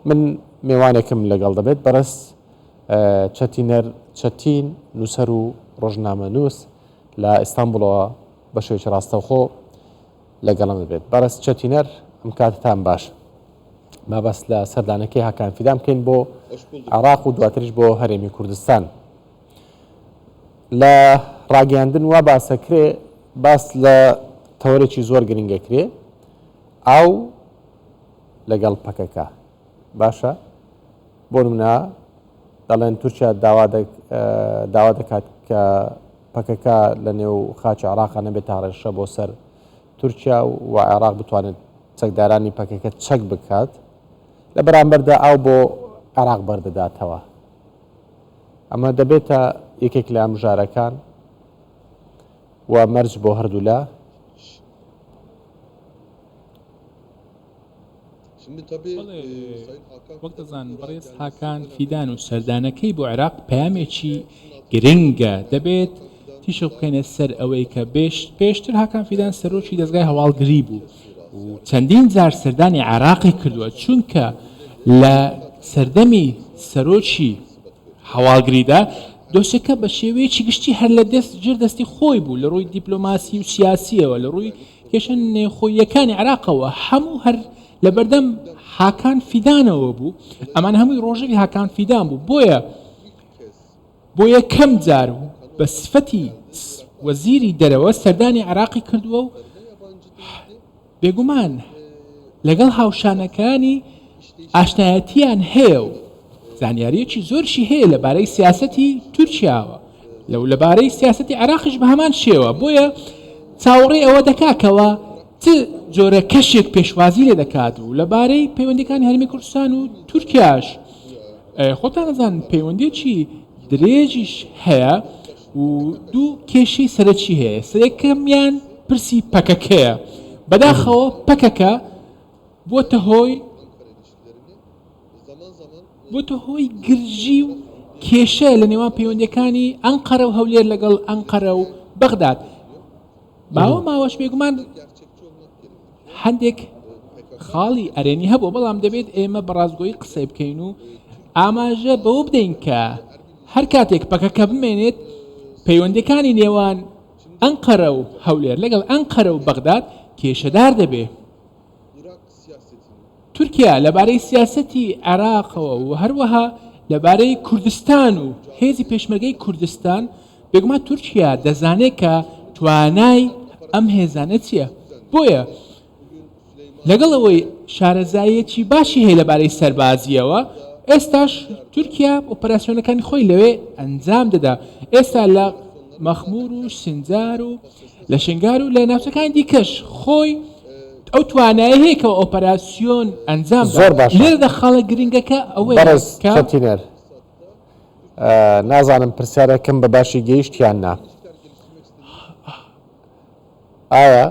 من میوانێکم لەگەڵ دەبێت بەڕێز چەتین نووسەر و ڕۆژنامە نووس لە ئیستانبولەوە بە شێوەیەکی ڕاستەوخۆ لەگەڵم دەبێت. بەڕێز چەتینەر ئەم کاتتان باش. مابەست لە سەردانەکەی هاکان فیدان بکەین بۆ عێراق و دواتریش بۆ هەرێمی کوردستان. لە ڕاگەیاندن وا باسەکرێ باس لە تەوەرێکی زۆر گرنگەکرێ ئاو لەگەڵ پەکەکە باشە. بۆ نمونە دەڵێن تورکیا داوا دەکات کە پەکەکە لە نێو خاچی عێراقا نەبێت تا ڕێژە بۆ سەر تورکیا و عێراق بتوانێت چەکدارانی پەکەکە چەک بکات لە بەرامبەردا ئاو بۆ عێراق بەردەداتەوە. ئەمە دەبێتە یەکێک لە ئامژارەکان و مەرج بۆ هەردوو لە وەک دەزان بەڕێز هاکان فیدان و سەردانەکەی بۆ عێراق پەیامێکی گرنگە دەبێت تیشە بکەینە سەر ئەوەی کە پێشتر هاکان فیدان سەرۆکی دەستگای هەواڵگری بوو و چەندین جار سەردانی عێراقی کردووە چونکە لە سەردەمی سەرۆکی هەواڵگریدا دۆسەکە بە شێوەیەکی گشتی هەر لە دەستی خۆی بوو لە ڕووی دیپلۆماسی و سیاسیەوە لە ڕووی کێشە نێخۆیەکانی عێراقەوە هەموو هەر لە بەردەم هاکان فیدانەوە بوو. ئەمان هەمووی ڕۆژەوی هاکان فیدان بوو. بۆ یەکەم جار بە سفەتی وەزیری دەرەوە سەردانی عێراقی کردووە و بێگومان لەگەڵ هاوشانەکانی ئاشنایەتیان هەیە و زانیاریەکی زۆرشی هەیە لەبارەی سیاسەتی تورکیاوە لەبارەی سیاسەتی عێراقیش بە هەمان شێوە. بۆیە چاوەڕێی ئەوە دەکاکەوە چ جۆرە کەشێک پێشوازی لێ دەکات و لەبارەی پەیوەندیەکانی هەرێمی کوردستان و تورکیاش خۆتان نەزان پەیوەندیەکی درێژیش هەیە و دوو کێشەی سەرەکی هەیە. سەرەکەمیان پرسی پەکەکەیە. بەداخەوە پەکەکە بۆتە هۆی گرژی و کێشە لە نێوان پەیوەندیەکانی ئەنقەرە و هەولێر لەگەڵ ئەنقەرە و بەغداد. ماوەش بێگومان هەندێک خاڵی ئەرێنی هەبوو بەڵام دەبێت ئێمە بەڕازگۆیی قسەی بکەین و ئاماژە بەوە بدەین کە هەر کاتێک پەکەکە بمێنێت پەیوەندیەکانی نێوان ئەنقەرە و هەولێر لەگەڵ ئەنقەرە و بەغداد کێشەدار دەبێت. تورکیا لەبارەی سیاسەتی عێراقەوە و هەروەها لەبارەی کوردستان و هێزی پێشمەرگەی کوردستان بێگومان تورکیا دەزانێت کە توانای ئەم هێزانە چییە. بۆیە لەگەڵ ئەوەی شارەزایەکی باشی هەیە لەبارەی سەربازیەوە ئێستاش تورکیا ئۆپەراسیۆنەکانی خۆی لەوێ ئەنجام دەدا. ئێستا لە مەخمور و سنجار و لە شنگار و لە ناوچەکانی دیکەش خۆی ئەو توانایی هەیە کە ئۆپەراسیۆن ئەنجام زۆر باش لێرەدا خاڵە گرنگەکە ئەوەیە کە نازانم پرسیارەکەم بە باشی گەیشتیان نا. ئایا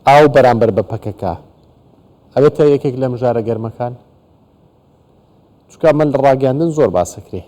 ئاو بەرامبەر بە پەکەکە ئەوێتە یەکێک لە مژارە گەرمەکان؟ چونکە من لە ڕاگەاندن زۆر باسەکرێ.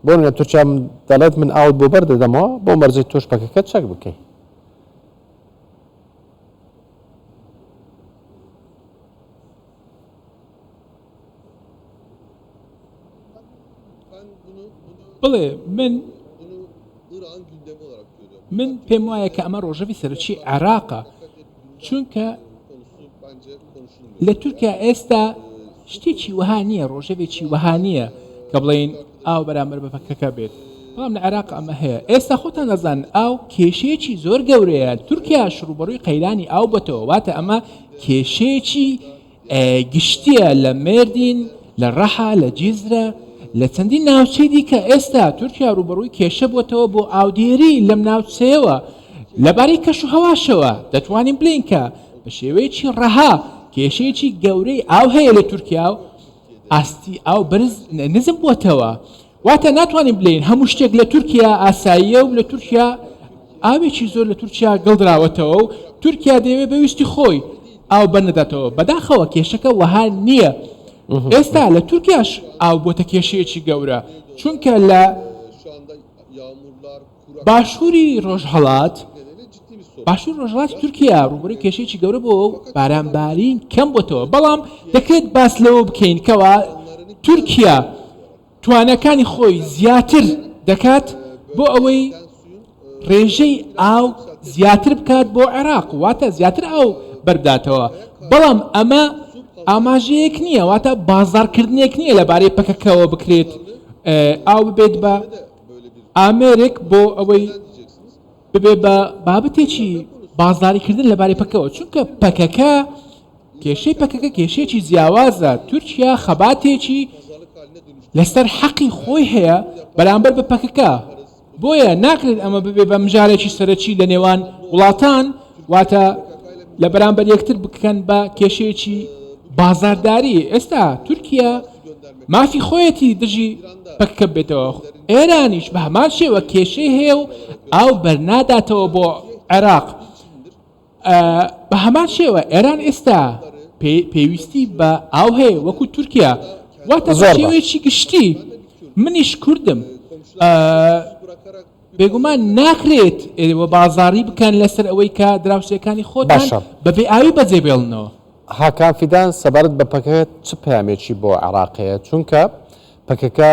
بۆ منە تورکیا دەڵێت من ئاوت بۆ بەردەدەمەوە بۆ مەرجەی تۆش پەکەکە چەک بکەی. بڵێ من پێم وایە کە ئەمە ڕۆژەوی سەرچی عێراقە چونکە لە تورکیا ئێستا شتێکی وەها نییە ڕۆژەوێکی وەها نییە کە بڵێن ئاو بەرامبەر بە پەکەکە بێت. بەڵام لە عێراق ئەمە هەیە. ئێستا خۆتان دەزان ئاو کێشەیەکی زۆر گەورەیە. تورکیا ڕوبەڕووی قەیرانی ئاو بەتەوە واتە ئەمە کێشەیەکی گشتیە لە مێردین لە ڕەحا لە جیزرە لە چەندین ناوچەی دیکە. ئێستا تورکیا ڕوبەڕووی کێشە بووەتەوە بۆ ئاودێری لەم ناوچەیەوە لەبارەی کەش و هەواشەوە دەتوانین بڵین کە بە شێوەیەکی ڕەها کێشەیەکی گەورەی ئاو هەیە لە تورکیا و ئاستی ئاو بەرز نزم بووەتەوە. واتە ناتوانین بڵین هەموو شتێک لە تورکیا ئاساییە و لە تورکیا ئاوێکی زۆر لە تورکیا گڵدراوەتەوە و تورکیا دەیەوێت بەویستی خۆی ئاو بەرنەداتەوە. بەداخەوە کێشەکە وەها نییە. ئێستا لە تورکیاش ئاو بۆتە کێشەیەکی گەورە چونکە لە باشووری ڕۆژهەڵات باشوور ڕۆژهەڵاتی تورکیا ڕوبەڕووی کێشەیەکی گەورە بۆ بارانبارین کەم بۆتەوە بەڵام دەکرێت باس لەوە بکەین کەوا تورکیا توانەکانی خۆی زیاتر دەکات بۆ ئەوەی ڕێژەی ئاو زیاتر بکات بۆ عێراق واتە زیاتر ئاو بەرداتەوە بەڵام ئەمە ئاماژەیەک نییە واتە بازارکردنێک نییە لەبارەی پەکەکەوە بکرێت ئاو ببێت بە ئامێرێک بۆ ئەوەی ببێ بە بابەتێکی بازاریکردن لەبارەی پەکەوە چونکە پەکەکە کێشەی پەکەکە کێشەیەکی جیاوازە تورکیا خەباتێکی لەسەر حەقی خۆی هەیە بەرامبەر بە پەکەکە بۆیە ناکرێت ئەمە ببێ بە مژارێکی سەرەکی لە نێوان وڵاتان واتە لە بەرامبەر یەکتر بکەن بە کێشەیەکی بازارداری ئێستا تورکیا مافی خۆیەتی دژی پەکەکە بێتەوە ئێرانیش بە هەمان شێوە کێشەی هەیە و ئاو بەرناداتەوە بۆ عێراق بە هەمان شێوە ئێران ئێستا پێویستی بە ئاو هەیە وەکو تورکیا واتە شێوەیەکی گشتی منیش کوردم بێگومان ناکرێت ئێوە بازاری بکەن لەسەر ئەوەی کە دراوسەکانی خۆتان بەبێ ئاوی بەجێبێڵنەوە هاکان فیدان سەبارەت بە پەکەکە چ پامێکی بۆ عێراقەیە چونکە پەکەکە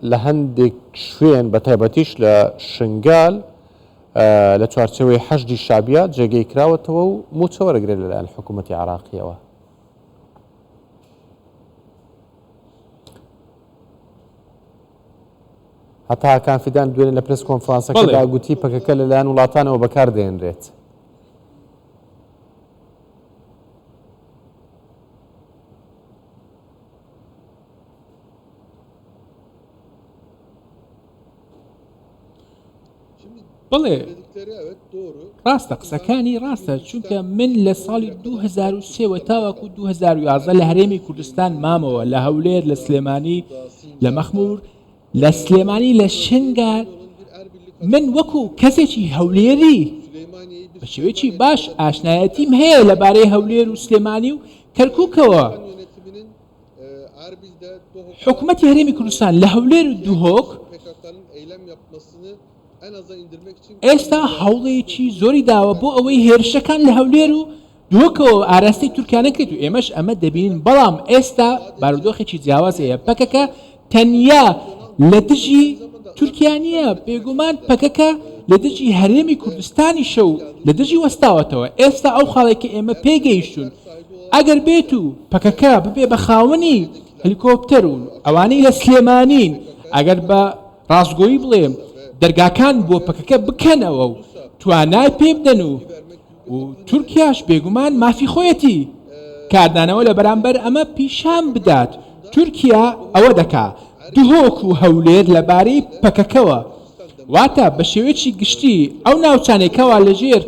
لە هەندێک شوێن بە تایبەتیش لە شنگال لە چوارچەوەی حەشدی شابیە جێگەی کراوەتەوە و موچە وەرەگرێت لەلایەن حکوومەتی عێراقیەوە هەتا هاکان فیدان دوێنێ لە پرس کۆنفرانسەکەدا گوتی پەکەکە لەلایەن وڵاتانەوە بەکاردێنرێت بڵێ ڕاستە قسەکانی ڕاستە چونکە من لە ساڵی 2003 تاوەکو 2011 لە هەرێمی کوردستان مامەوە لە هەولێر لە سلێمانی لە مەخمور لە سلێمانی لە شنگال من وەکو کەسێکی هەولێری بە شێوەیەکی باش ئاشنایەتیم هەیە لەبارەی هەولێر و سلێمانی و کەرکووکەوە حکوومەتی هەرێمی کوردستان لە هەولێر و دووهۆک ئێستا هەوڵێکی زۆری داوە بۆ ئەوەی هێرشەکان لە هەولێر و دووەکەوە ئاراستی تورکیانەکرێت و ئێمەش ئەمە دەبین بەڵام ئێستا بارودۆخێکی جیاواز هەیە پەکەکە تەنیا لە دژی تورکیانیە بێگومان پەکەکە لە دژی هەرێمی کوردستانی شەو لە دژی وەستاوەتەوە ئێستا ئەو خاڵێکی ئێمە پێگەیشتون ئەگەر بێت و پەکەکە ببێ بە خاوەنی هەلیکۆپتەر و ئەوانەی لە سلێمانین ئەگەر بە ڕاستگۆیی بڵێم دەرگاکان بۆ پەکەکە بکەنەوە و توانای پێ بدەن و تورکیاش بێگومان مافی خۆیەتی کاردانەوە لە بەرامبەر ئەمە پیشان بدات تورکیا ئەوە دەکا دووهۆک و هەولێر لەبارەی پەکەکەوە واتە بە شێوەیەکی گشتی ئەو ناوچانێکەوە لەژێر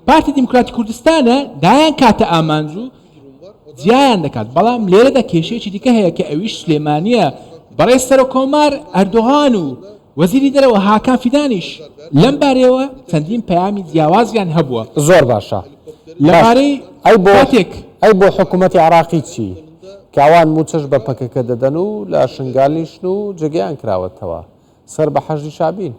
پارتی دیموکراتی کوردستانە دایان کاتە ئامانج و جیایان دەکات بەڵام لێرەدا کێشەیەکی دیکە هەیە کە ئەویش سلێمانیە بەڕێز سەرۆکۆمار ئەردۆغان و وەزیری دەرەوە هاکان فیدانیش لەم بارەیەوە چەندین پەیامی جیاوازیان هەبووە زۆر باشە لەبارەی ئەی بۆ حکوومەتی عێراقی چی کاوان موچەش بە پەکەکە دەدەن و لە شنگالیشن و جێگەیان کراوەتەوە سەر بە حەشدی شابین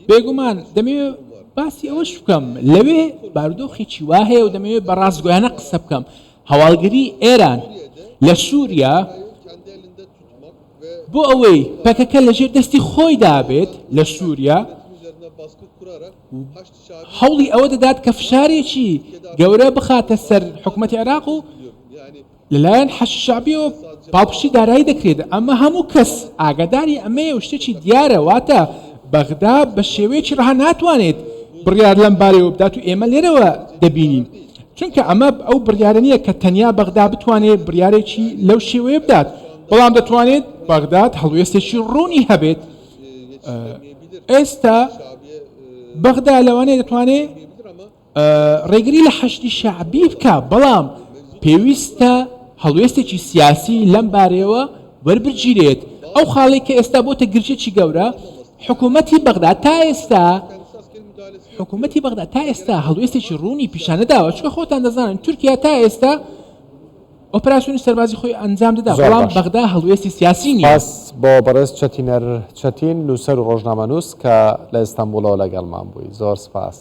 بێگومان دەمەوێت باسی ئەوەش بکەم لەوێ بارودۆخێکی وا هەیە و دەمەوێت بە ڕاستگۆیانە قسە بکەم هەواڵگری ئێران لە سووریا بۆ ئەوەی پەکەکە لەژێر دەستی خۆی دابێت لە سووریا هەوڵی ئەوە دەدات کە فشارێکی گەورە بخاتە سەر حکوومەتی عێراق و لەلایەن حەشد شەعبیەوە پاڵپشتی دارایی دەکرێت ئەمە هەموو کەس ئاگاداری ئەمەیە و شتێکی دیارە واتە بەغدا بە شێوەیەکی ڕەها ناتوانێت بڕیار لەم بارەوە بدات و ئێمە لێرەوە دەبینین چونکە ئەمە ئەو بڕیارە نییە کە تەنیا بەغدا بتوانێت بڕیارێکی لەو شێوەیە بدات بەڵام دەتوانێت بەغداد هەڵوێستێکی ڕوونی هەبێت ئێستا بەغدا لەوانەیە دەتوانێت ڕێگری لە حەشدی شەعبی بکە بەڵام پێویستە هەڵوێستێکی سیاسی لەم بارەیەوە وەربگیرێت ئەو خاڵی کە ئێستا بۆتە گرچێکی گەورە حکوومەتی بەغدا تا ئێستا هەڵوێستێکی ڕوونی پیشانەداوە چکە خۆتان دەزانن تورکیا تا ئێستا ئۆپراسیۆنی سەربازی خۆی ئەنجام دەدا، زۆر بەڵام باش. بەغدا هەڵوێستی سیاسی نییە. پاس بۆ بەڕێز چەتین نووسەر و ڕۆژنامەنووس کە لە ئیستانبولەوە لەگەڵمان بووی. زۆر سپاس.